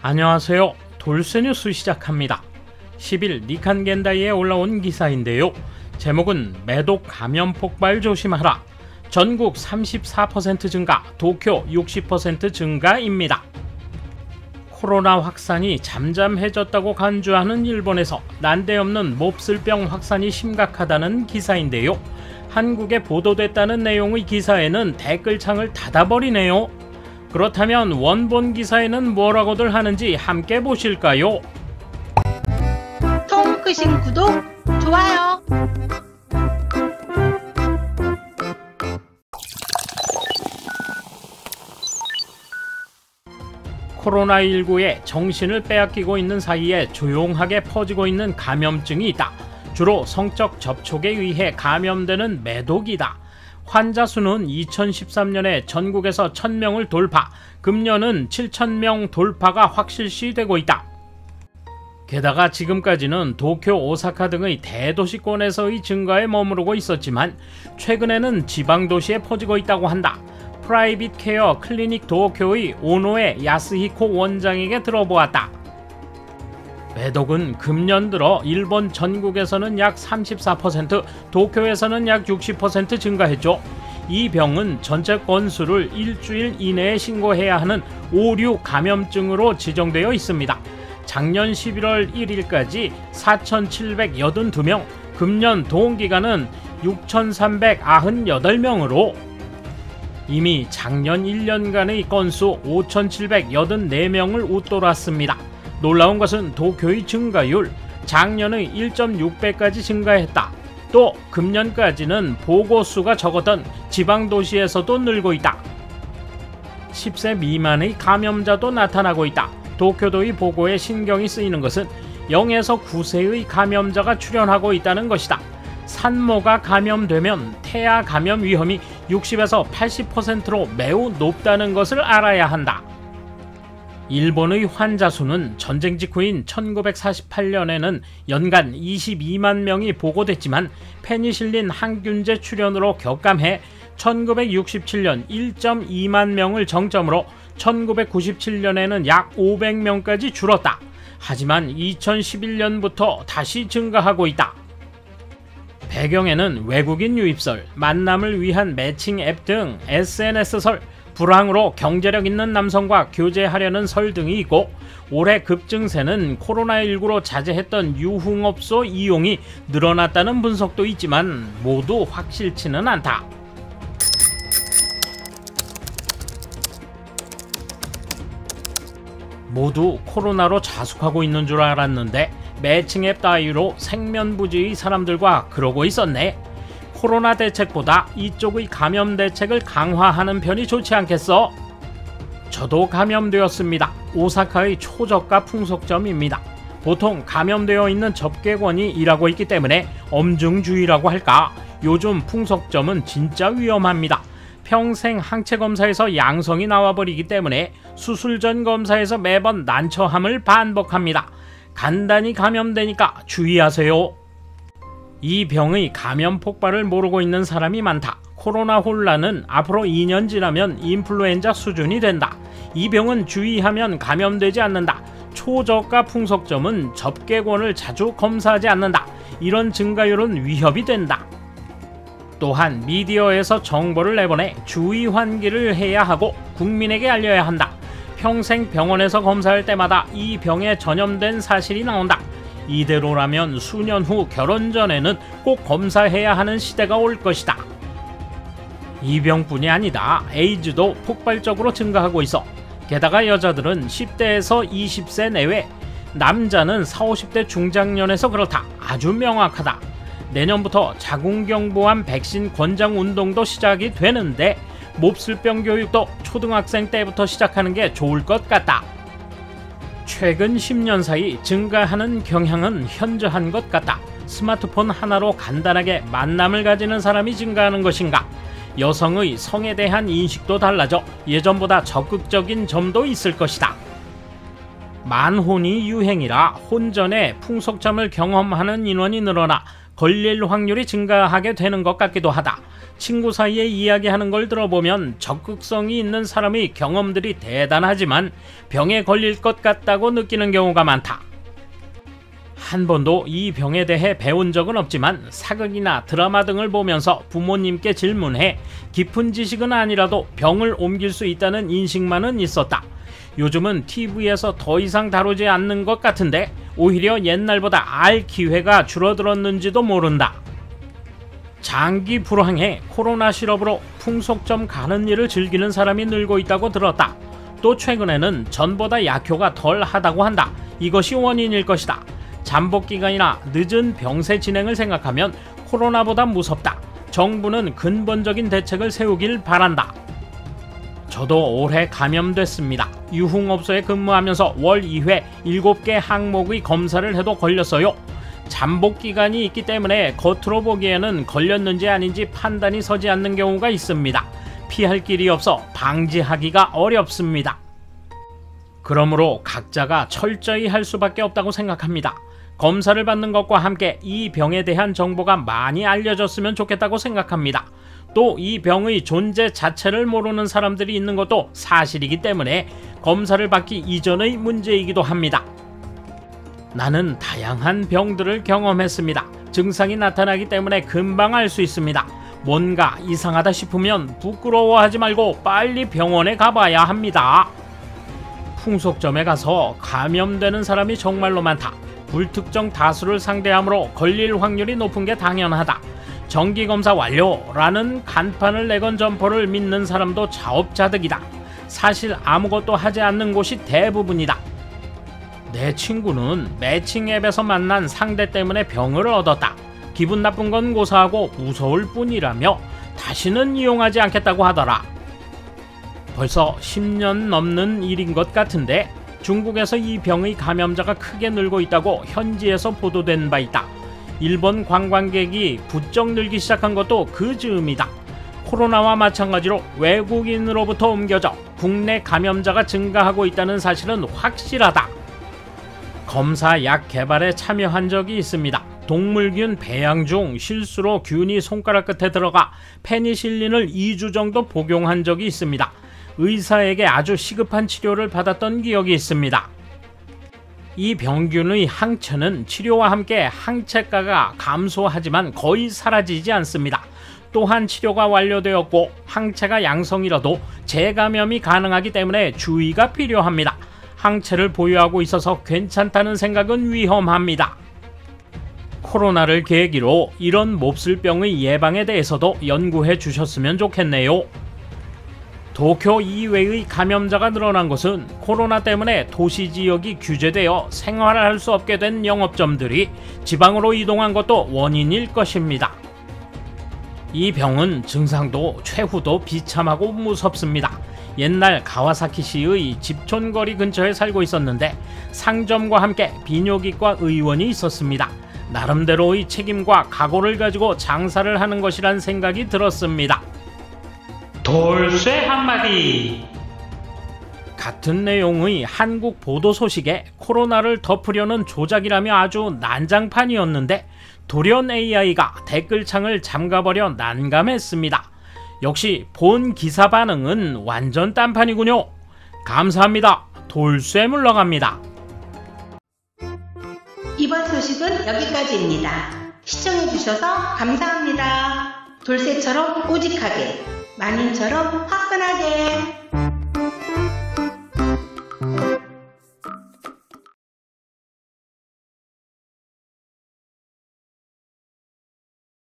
안녕하세요. 돌쇠뉴스 시작합니다. 10일 니칸겐다이에 올라온 기사인데요. 제목은 매독 감염 폭발 조심하라. 전국 34% 증가, 도쿄 60% 증가입니다. 코로나 확산이 잠잠해졌다고 간주하는 일본에서 난데없는 몹쓸병 확산이 심각하다는 기사인데요. 한국에 보도됐다는 내용의 기사에는 댓글창을 닫아버리네요. 그렇다면 원본 기사에는 뭐라고들 하는지 함께 보실까요? 통 크신 구독, 좋아요. 코로나19에 정신을 빼앗기고 있는 사이에 조용하게 퍼지고 있는 감염증이 있다. 주로 성적 접촉에 의해 감염되는 매독이다. 환자 수는 2013년에 전국에서 1000명을 돌파, 금년은 7000명 돌파가 확실시되고 있다. 게다가 지금까지는 도쿄, 오사카 등의 대도시권에서의 증가에 머무르고 있었지만 최근에는 지방도시에 퍼지고 있다고 한다. 프라이빗 케어 클리닉 도쿄의 오노에 야스히코 원장에게 들어보았다. 매독은 금년 들어 일본 전국에서는 약 34%, 도쿄에서는 약 60% 증가했죠. 이 병은 전체 건수를 일주일 이내에 신고해야 하는 오류 감염증으로 지정되어 있습니다. 작년 11월 1일까지 4,782명, 금년 동기간은 6,398명으로 이미 작년 1년간의 건수 5,784명을 웃돌았습니다. 놀라운 것은 도쿄의 증가율, 작년의 1.6배까지 증가했다. 또 금년까지는 보고수가 적었던 지방도시에서도 늘고 있다. 10세 미만의 감염자도 나타나고 있다. 도쿄도의 보고에 신경이 쓰이는 것은 0에서 9세의 감염자가 출현하고 있다는 것이다. 산모가 감염되면 태아 감염 위험이 60에서 80%로 매우 높다는 것을 알아야 한다. 일본의 환자 수는 전쟁 직후인 1948년에는 연간 22만 명이 보고됐지만 페니실린 항균제 출현으로 격감해 1967년 1.2만 명을 정점으로 1997년에는 약 500명까지 줄었다. 하지만 2011년부터 다시 증가하고 있다. 배경에는 외국인 유입설, 만남을 위한 매칭 앱 등 SNS설, 불황으로 경제력 있는 남성과 교제하려는 설 등이 있고, 올해 급증세는 코로나19로 자제했던 유흥업소 이용이 늘어났다는 분석도 있지만 모두 확실치는 않다. 모두 코로나로 자숙하고 있는 줄 알았는데 매칭 앱 따위로 생면부지의 사람들과 그러고 있었네. 코로나 대책보다 이쪽의 감염 대책을 강화하는 편이 좋지 않겠어? 저도 감염되었습니다. 오사카의 초저가 풍속점입니다. 보통 감염되어 있는 접객원이 일하고 있기 때문에 엄중주의라고 할까? 요즘 풍속점은 진짜 위험합니다. 평생 항체 검사에서 양성이 나와버리기 때문에 수술 전 검사에서 매번 난처함을 반복합니다. 간단히 감염되니까 주의하세요. 이 병의 감염 폭발을 모르고 있는 사람이 많다. 코로나 혼란은 앞으로 2년 지나면 인플루엔자 수준이 된다. 이 병은 주의하면 감염되지 않는다. 초저가 풍속점은 접객원을 자주 검사하지 않는다. 이런 증가율은 위협이 된다. 또한 미디어에서 정보를 내보내 주의 환기를 해야 하고 국민에게 알려야 한다. 평생 병원에서 검사할 때마다 이 병에 전염된 사실이 나온다. 이대로라면 수년 후 결혼 전에는 꼭 검사해야 하는 시대가 올 것이다. 이 병뿐이 아니다. 에이즈도 폭발적으로 증가하고 있어. 게다가 여자들은 10대에서 20세 내외, 남자는 40, 50대 중장년에서 그렇다. 아주 명확하다. 내년부터 자궁경부암 백신 권장 운동도 시작이 되는데 몹쓸병 교육도 초등학생 때부터 시작하는 게 좋을 것 같다. 최근 10년 사이 증가하는 경향은 현저한 것 같다. 스마트폰 하나로 간단하게 만남을 가지는 사람이 증가하는 것인가? 여성의 성에 대한 인식도 달라져 예전보다 적극적인 점도 있을 것이다. 만혼이 유행이라 혼전에 풍속점을 경험하는 인원이 늘어나 걸릴 확률이 증가하게 되는 것 같기도 하다. 친구 사이에 이야기하는 걸 들어보면 적극성이 있는 사람의 경험들이 대단하지만 병에 걸릴 것 같다고 느끼는 경우가 많다. 한 번도 이 병에 대해 배운 적은 없지만 사극이나 드라마 등을 보면서 부모님께 질문해 깊은 지식은 아니라도 병을 옮길 수 있다는 인식만은 있었다. 요즘은 TV에서 더 이상 다루지 않는 것 같은데 오히려 옛날보다 알 기회가 줄어들었는지도 모른다. 장기 불황에 코로나 시럽으로 풍속점 가는 일을 즐기는 사람이 늘고 있다고 들었다. 또 최근에는 전보다 약효가 덜 하다고 한다. 이것이 원인일 것이다. 잠복기간이나 늦은 병세 진행을 생각하면 코로나보다 무섭다. 정부는 근본적인 대책을 세우길 바란다. 저도 올해 감염됐습니다. 유흥업소에 근무하면서 월 2회 7개 항목의 검사를 해도 걸렸어요. 잠복기간이 있기 때문에 겉으로 보기에는 걸렸는지 아닌지 판단이 서지 않는 경우가 있습니다. 피할 길이 없어 방지하기가 어렵습니다. 그러므로 각자가 철저히 할 수밖에 없다고 생각합니다. 검사를 받는 것과 함께 이 병에 대한 정보가 많이 알려졌으면 좋겠다고 생각합니다. 또 이 병의 존재 자체를 모르는 사람들이 있는 것도 사실이기 때문에 검사를 받기 이전의 문제이기도 합니다. 나는 다양한 병들을 경험했습니다. 증상이 나타나기 때문에 금방 알 수 있습니다. 뭔가 이상하다 싶으면 부끄러워하지 말고 빨리 병원에 가봐야 합니다. 풍속점에 가서 감염되는 사람이 정말로 많다. 불특정 다수를 상대하므로 걸릴 확률이 높은 게 당연하다. 정기검사 완료라는 간판을 내건 점포를 믿는 사람도 자업자득이다. 사실 아무것도 하지 않는 곳이 대부분이다. 내 친구는 매칭 앱에서 만난 상대 때문에 병을 얻었다. 기분 나쁜 건 고사하고 무서울 뿐이라며 다시는 이용하지 않겠다고 하더라. 벌써 10년 넘는 일인 것 같은데 중국에서 이 병의 감염자가 크게 늘고 있다고 현지에서 보도된 바 있다. 일본 관광객이 부쩍 늘기 시작한 것도 그 즈음이다. 코로나와 마찬가지로 외국인으로부터 옮겨져 국내 감염자가 증가하고 있다는 사실은 확실하다. 검사 약 개발에 참여한 적이 있습니다. 동물균 배양 중 실수로 균이 손가락 끝에 들어가 페니실린을 2주 정도 복용한 적이 있습니다. 의사에게 아주 시급한 치료를 받았던 기억이 있습니다. 이 병균의 항체는 치료와 함께 항체가가 감소하지만 거의 사라지지 않습니다. 또한 치료가 완료되었고 항체가 양성이라도 재감염이 가능하기 때문에 주의가 필요합니다. 항체를 보유하고 있어서 괜찮다는 생각은 위험합니다. 코로나를 계기로 이런 몹쓸병의 예방에 대해서도 연구해 주셨으면 좋겠네요. 도쿄 이외의 감염자가 늘어난 것은 코로나 때문에 도시 지역이 규제되어 생활할 수 없게 된 영업점들이 지방으로 이동한 것도 원인일 것입니다. 이 병은 증상도 최후도 비참하고 무섭습니다. 옛날 가와사키시의 집촌거리 근처에 살고 있었는데 상점과 함께 비뇨기과 의원이 있었습니다. 나름대로의 책임과 각오를 가지고 장사를 하는 것이란 생각이 들었습니다. 돌쇠 한마디. 같은 내용의 한국 보도 소식에 코로나를 덮으려는 조작이라며 아주 난장판이었는데 돌연 AI가 댓글창을 잠가버려 난감했습니다. 역시 본 기사 반응은 완전 딴판이군요. 감사합니다. 돌쇠 물러갑니다. 이번 소식은 여기까지입니다. 시청해주셔서 감사합니다. 돌쇠처럼 꼬직하게, 마님처럼 화끈하게.